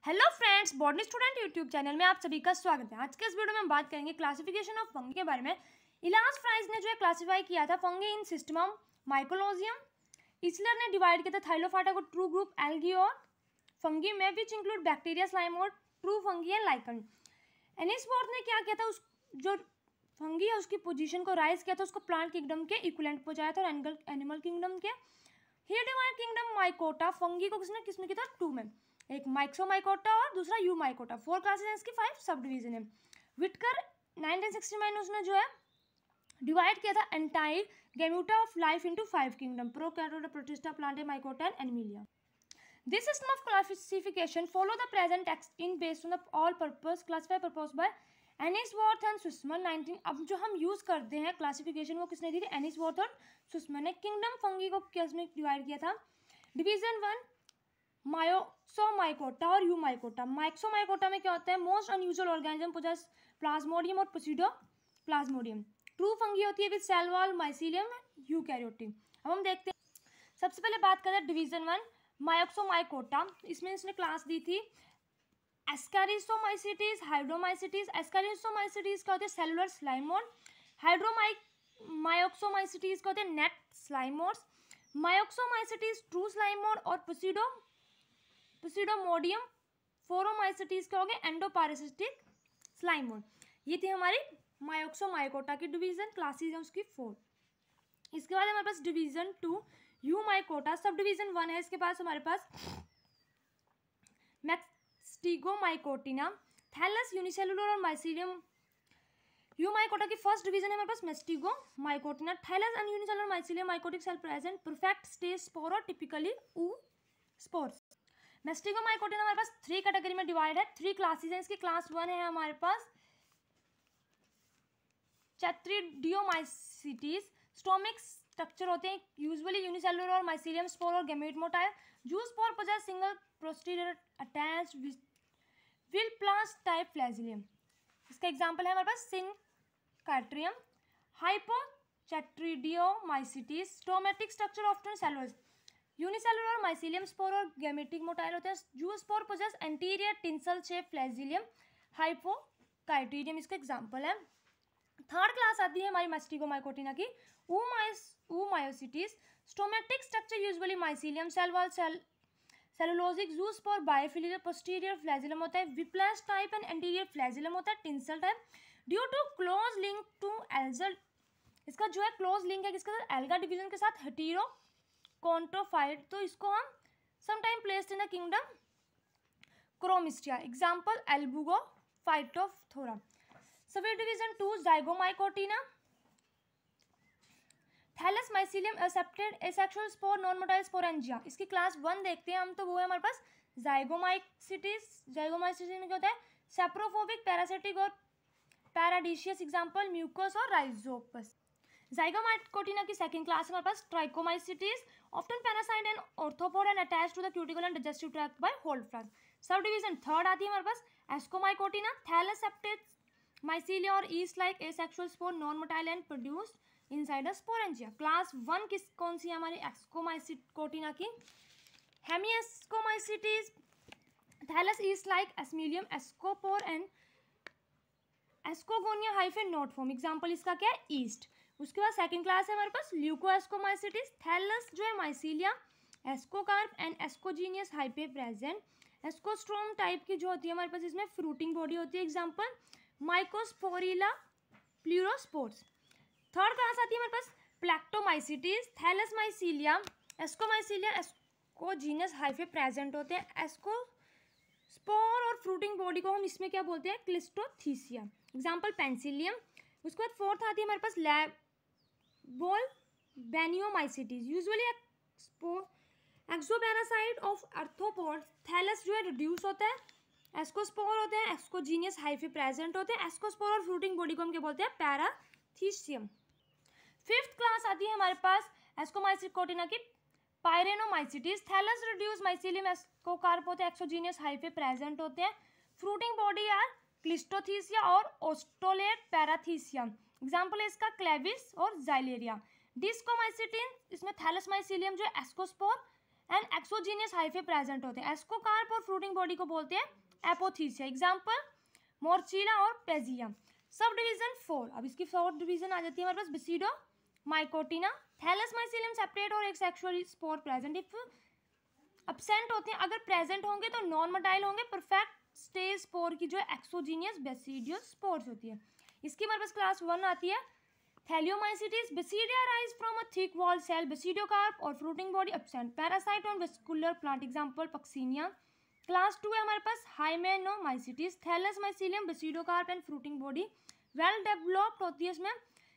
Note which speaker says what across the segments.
Speaker 1: Hello friends, botany student YouTube channel में आप सभी का स्वागत है। आज के इस वीडियो में हम बात करेंगे क्लासिफिकेशन ऑफ फंगी के बारे में। इलास फ्राइज ने जो है क्लासिफाई किया था फंगी इन सिस्टम माइकोलोजियम। इसलर ने डिवाइड किया था थाइलोफाइटा को ट्रू ग्रुप एल्गी और फंगी में विच इंक्लूड बैक्टीरिया, स्लाइम और ट्रू फंगी एंड लाइकन। एनिसवर्थ ने क्या किया था, उस जो फंगी है उसकी पोजीशन को राइज किया था, उसको प्लांट किंगडम के इक्विवेलेंट पहुंचाया था और एनिमल किंगडम के। ही डिवाइड किंगडम माइकोटा, फंगी को किसमें किया था, टू में, एक माइक्सोमाइकोटा और दूसरा यू माइकोटा। 4 क्लासेस हैं, इसकी 5 सब डिवीजन है। विटकर 1969 में उसने जो है डिवाइड किया था entire gamut of life into 5 kingdom, Prokaryota, Protista, Plantae, Mycota and Animalia. This system of classification follow the present text in based on the all purpose classify purpose by Ainsworth and Sussman 19। अब जो हम use करते हैं classification वो किसने दी थी, एनिसवर्थ और सुस्मन ने। किंगडम फंगी को किसमें डिवाइड किया था, डिवीजन 1 मायोसोमाइकोटा और यू माइकोटा। माइक्सोमाइकोटा में क्या होता है, most unusual organism poses plasmodium और प्लाज्मोडियम। ट्रू फंगी होती है with cell wall, mycelium, eukaryotic. अब हम देखते हैं, सबसे पहले बात करते हैं डिवीजन 1 मायोसोमाइकोटा। इसमें इसने क्लास दी थी एस्कैरिसोमाइसिटीज, हाइड्रोमाइसिटीज। एस्कैरिसोमाइसिटीज का होते हैं सेलुलर स्लाइमोर, हाइड्रोमायोक्सोमाइसिटीज का होते हैं नेट स्लाइमोर्स, मायोक्सोमाइसिटीज ट्रू स्लाइमोर और प्सिडोमोडियम फोरोमाइसिटीज के हो गए एंडोपारासिटिक स्लाइमोर। ये थी हमारी मायोक्सोमाइकोटा की डिवीजन, क्लासेस है उसकी 4। इसके बाद हमारे पास division 2 Eumycota. Subdivision 1 है इसके पास हमारे पास मैस्टिगोमाइकोटिना, थैलस, यूनिसेलुलर और माइसीलियम। यू माइकोटा की फर्स्ट डिवीजन है हमारे पास Mastigomycotina, thallus and unicellular mycelium mycotic cell present, perfect stage spore और टिपिकली ऊ स्पोर्स। मैस्टिगोमाइकोटिना हमारे पास 3 कैटेगरी में डिवाइड है, 3 क्लासेस हैं इसकी। क्लास 1 है हमारे पास चैत्रिडियोमाइसिटीज। स्टोमिक स्ट्रक्चर होते हैं यूजुअली यूनिसेलुलर और माइसीलियम स्पोर और gamete motile. Zoospore possess single posterior attached whiplash type flagellum. इसका एग्जांपल है हमारे पास Synchytrium. Hypochytridiomycetes somatic structure often cellular, unicellular mycelium spore और गैमेटिक मोटाइल होते हैं। Zoospore possess anterior tinsel shape flagellum, Hypochytrium इसका example है। Third class आती है हमारी मैस्टिगोमाइकोटिना की Oomycetes. Somatic structure usually mycelium cell wall cellulosic. Zoospore बायोफिलियर पोस्टीरियर फ्लैजिलम होता है, whiplash type and anterior flagellum होता है, tinsel type. Due to close link to algal, इसका जो है क्लोज लिंक है किसके साथ, एल्गा डिवीजन के साथ, हेटेरो कॉन्ट्रोफाइट, तो इसको हम sometime placed in the kingdom Chromista. Example Albugo Phytophthora. Subdivision 2 Zygomycotina, thallus, mycelium, aseptate, asexual spore, non motile sporangia. इसकी क्लास 1 देखते हैं हम, तो वो है हमारे पास जाइगोमाइसिटीज। जाइगोमाइसिटीज में क्या होता है, सेप्रोफोबिक, पैरासिटिक और पैराडिशियस। एग्जांपल म्यूकस और राइजोपस। जाइगोमाइकोटिना की सेकंड क्लास हमारे पास Trichomycetes, often parasite and arthropod and attached to the cuticle and digestive tract by holdfast. Subdivision 3 आती है हमारे पास एस्कोमाइकोटिना, थैलस, सेप्टेड, माइसीलिया और yeast like asexual spore, non motile and produced inside the sporangia. Class 1 किस कौन सी है हमारी एस्कोमाइकोटिना की, हेमिएस्कोमाइसिटीज, थैलस, ईस्ट लाइक एस्मिलियम, ascospore and एस्कोगोनिया hyphen note form. Example इसका क्या है, ईस्ट। उसके बाद सेकंड क्लास है हमारे पास ल्यूकोएस्कोमाइसिटीज, थैलस जो है mycelia, ascocarp and ascogenous hyphae present. Ascostroma type की जो होती है हमारे पास, इसमें फ्रूटिंग बॉडी होती है। एग्जांपल माइकोस्पोरिला प्लूरोस्पोर्स। थर्ड क्लास आती है हमारे पास प्लैक्टोमाइसिटीज, थैलस, माइसीलिया, एस्कोमाइसीलिया, एस्कोजीनियस हाइफे प्रेजेंट होते हैं। एस्को स्पोर और फ्रूटिंग बॉडी को हम इसमें क्या बोलते हैं, क्लिस्टोथीसिया। Example penicillium. उसके बाद फोर्थ आती है हमारे पास लैबोल बेनियोमाइसिटीज, यूजुअली एक्सोपैरासाइट ऑफ आर्थ्रोपोड। थैलस जो है रिड्यूस होता है, एस्कोस्पोर होते हैं, एस्कोजीनियस हाइफे प्रेजेंट होते हैं। एस्कोस्पोर और फ्रूटिंग बॉडी को हम क्या बोलते हैं, पैराथीसियम। फिफ्थ क्लास आती है हमारे पास एस्कोमाइकोटिना की पायरेनोमाइसिटीज, थैलस रिड्यूस माइसीलियम, एस्कोकार्प होते हैं, एक्सोजीनियस हाइफे प्रेजेंट होते हैं। फ्रूटिंग बॉडी आर क्लिस्टोथीसिया और ओस्टोलेट पैराथीसिया। एग्जांपल है इसका क्लेविस और जाइलेरिया। डिस्कोमाइसिटीन, इसमें थैलस माइसीलियम जो है ascospore, and exogenous hyphae present होते हैं। एस्कोकार्प और फ्रूटिंग बॉडी को बोलते हैं एपोथीसिया। एग्जाम्पल मोर्चिला और पेजिया। सब डिवीजन 4, अब इसकी 4 डिवीजन आ जाती है हमारे पास। बेसिडो माइकोटिना, थैलस माइसिलियम सेपरेट और एक sexual spore present. If absent होते हैं, अगर प्रेजेंट होंगे तो नॉन मोटाइल होंगे। परफेक्ट स्टेज स्पोर की जो एक्सोजीनियस बेसिडियो स्पोर्स होती है। इसकी हमारे पास क्लास 1 आती है Teliomycetes. Basidia arise from a thick wall cell. Basidiocarp और fruiting body absent. Parasite on vascular plant. Example Puccinia. Class 2 है हमारे पास Hymenomycetes. Thallus mycelium basidiocarp and fruiting body well developed होती है। इसमें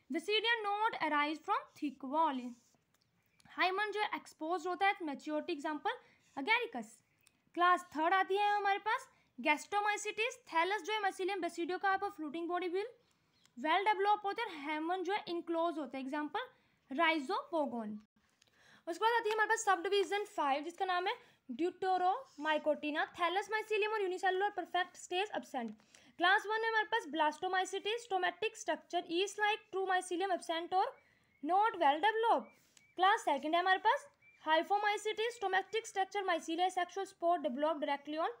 Speaker 1: basidia not arise from thick wall. Hymenium जो expose होता है मैच्योरिटी। Example Agaricus. क्लास 3 आती है हमारे पास गैस्ट्रोमाइसिटीज। थैलस जो है माइसिलियम बेसिडियोकार्प और fruiting body will well develop होते हैं। हेमन जो है इनक्लोज होता है। एग्जांपल राइजोपोगोन। उसके बाद आती है हमारे पास सब डिवीजन 5 जिसका नाम है ड्यूटेरोमाइकोटिना। थैलस माइसिलियम और unicellular perfect stage absent. Class 1 है हमारे पास Blastomycetes. Somatic structure is like true mycelium absent और नॉट वेल डेवलप्ड। क्लास 2 है हमारे पास Hyphomycetes. Somatic structure mycelia sexual spore develop directly on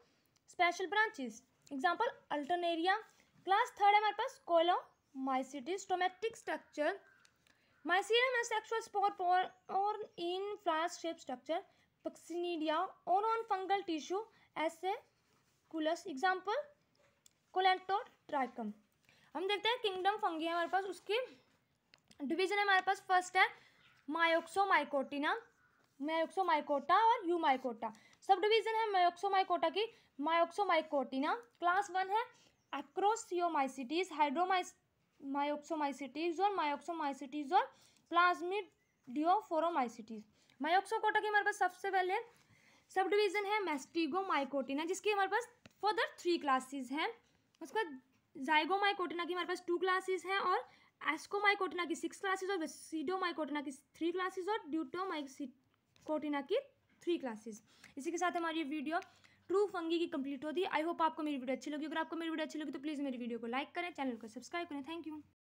Speaker 1: special branches. Example Alternaria. Class 3 है हमारे पास Coelomycetes. Somatic structure mycelium sexual spore और in flask shape structure pycnidia और on fungal tissue ऐसे कुलस। Example कोलेंटोट्राइकम। हम देखते हैं किंगडम फंगी है हमारे पास, उसकी डिवीजन है हमारे पास। फर्स्ट है मायोक्सोमाइकोटिना, मायोक्सोमाइकोटा और यूमाइकोटा। सब डिवीजन है मायोक्सोमाइकोटा की मायोक्सोमाइकोटिना। क्लास 1 है एक्रोसियोमाइसिटीज, हाइड्रोमायोक्सोमाइसिटीज और मायोक्सोमाइसिटीज और प्लाज्मिडियोफोरोमाइसिटीज। मायोक्सोकोटा की हमारे पास सबसे पहले सब डिवीजन है मैस्टिगोमाइकोटिना जिसकी हमारे पास फर्दर 3 क्लासेस हैं। उसके बाद जाइगोमाइकोटिना की हमारे पास 2 क्लासेस हैं और एस्कोमाइकोटिना की 6 क्लासेस और वेसिडोमाइकोटिना की 3 क्लासेस और ड्यूटोमाइकोटिना की 3 क्लासेस। इसी के साथ हमारी ये वीडियो ट्रू फंगी की कंप्लीट होती है। आई होप आपको मेरी वीडियो अच्छी लगी। अगर आपको मेरी वीडियो अच्छी लगी तो प्लीज़ मेरी वीडियो को लाइक करें, चैनल को सब्सक्राइब करें। Thank you.